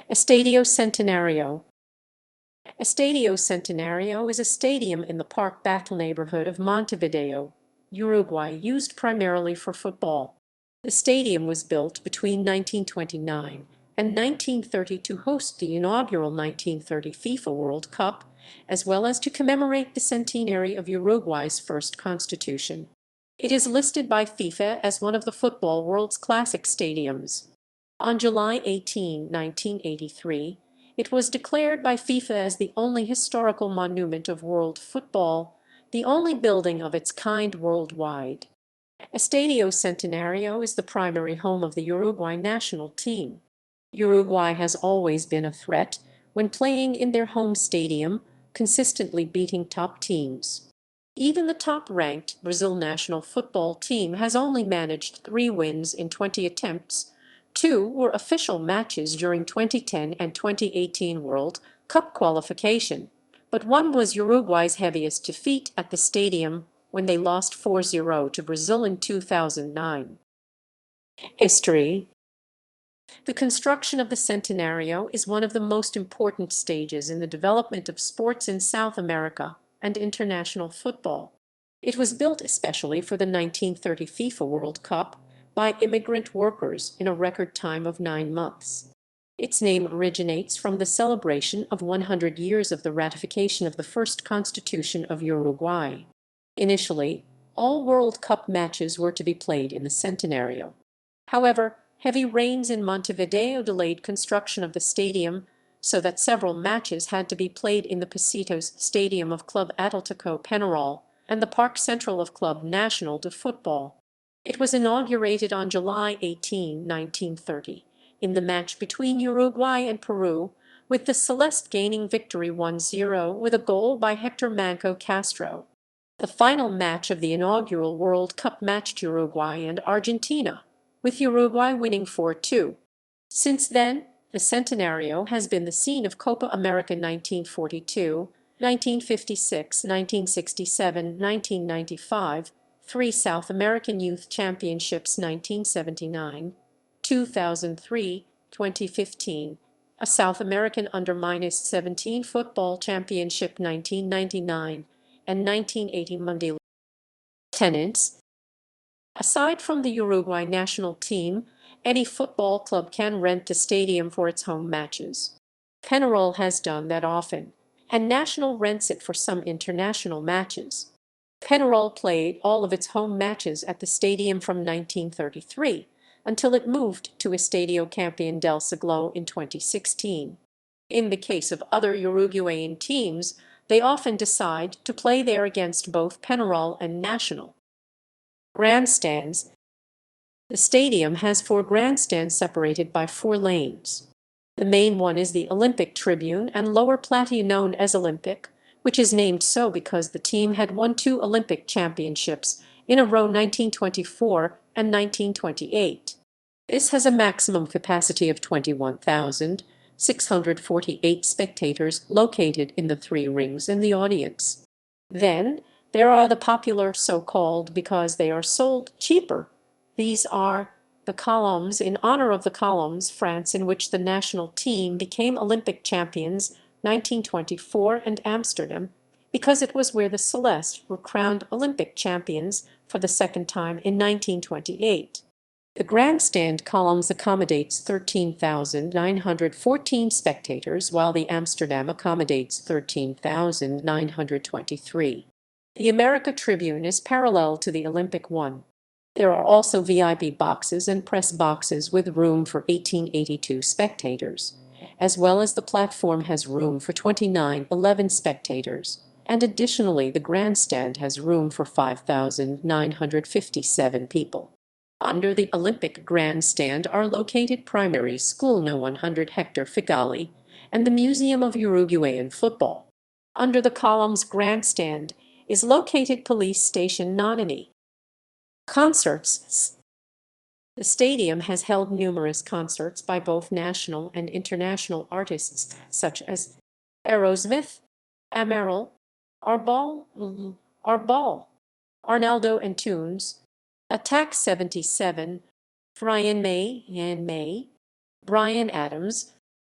Estadio Centenario. Estadio Centenario is a stadium in the Parque Batlle neighborhood of Montevideo, Uruguay, used primarily for football. The stadium was built between 1929 and 1930 to host the inaugural 1930 FIFA World Cup, as well as to commemorate the centenary of Uruguay's first constitution. It is listed by FIFA as one of the football world's classic stadiums. On July 18, 1983, it was declared by FIFA as the only historical monument of world football, the only building of its kind worldwide. Estadio Centenario is the primary home of the Uruguay national team. Uruguay has always been a threat when playing in their home stadium, consistently beating top teams. Even the top-ranked Brazil national football team has only managed 3 wins in 20 attempts. 2 were official matches during 2010 and 2018 World Cup qualification, but one was Uruguay's heaviest defeat at the stadium when they lost 4-0 to Brazil in 2009. History. The construction of the Centenario is one of the most important stages in the development of sports in South America and international football. It was built especially for the 1930 FIFA World Cup by immigrant workers in a record time of 9 months. Its name originates from the celebration of 100 years of the ratification of the first Constitution of Uruguay. Initially, all World Cup matches were to be played in the Centenario. However, heavy rains in Montevideo delayed construction of the stadium, so that several matches had to be played in the Pasitos Stadium of Club Atlético Peñarol and the Parque Central of Club Nacional de Football. It was inaugurated on July 18, 1930, in the match between Uruguay and Peru, with the Celeste gaining victory 1-0 with a goal by Hector Manco Castro. The final match of the inaugural World Cup matched Uruguay and Argentina, with Uruguay winning 4-2. Since then, the Centenario has been the scene of Copa America 1942, 1956, 1967, 1995, 3 South American Youth Championships 1979, 2003, 2015, a South American Under-17 Football Championship 1999, and 1980 Mundial. Tenants. Aside from the Uruguay national team, any football club can rent the stadium for its home matches. Peñarol has done that often, and National rents it for some international matches. Peñarol played all of its home matches at the stadium from 1933 until it moved to Estadio Campeón del Siglo in 2016. In the case of other Uruguayan teams, they often decide to play there against both Peñarol and National. Grandstands. The stadium has 4 grandstands separated by 4 lanes. The main one is the Olympic tribune and lower platea known as Olympic, which is named so because the team had won 2 Olympic championships in a row 1924 and 1928. This has a maximum capacity of 21,648 spectators located in the 3 rings in the audience. Then, there are the popular so-called because they are sold cheaper. These are the columns in honor of the columns France in which the national team became Olympic champions 1924 and Amsterdam because it was where the Celeste were crowned Olympic champions for the second time in 1928. The grandstand columns accommodates 13,914 spectators while the Amsterdam accommodates 13,923. The America Tribune is parallel to the Olympic one. There are also VIP boxes and press boxes with room for 1882 spectators, as well as the platform has room for 2911 spectators, and additionally the grandstand has room for 5,957 people. Under the Olympic grandstand are located Primary School No. 100 Hector Figali and the Museum of Uruguayan Football. Under the columns grandstand is located Police Station Nonani. Concerts. The stadium has held numerous concerts by both national and international artists such as Aerosmith, Amaral, Arbol, Arnaldo and Tunes, Attack 77, Brian May, Brian Adams,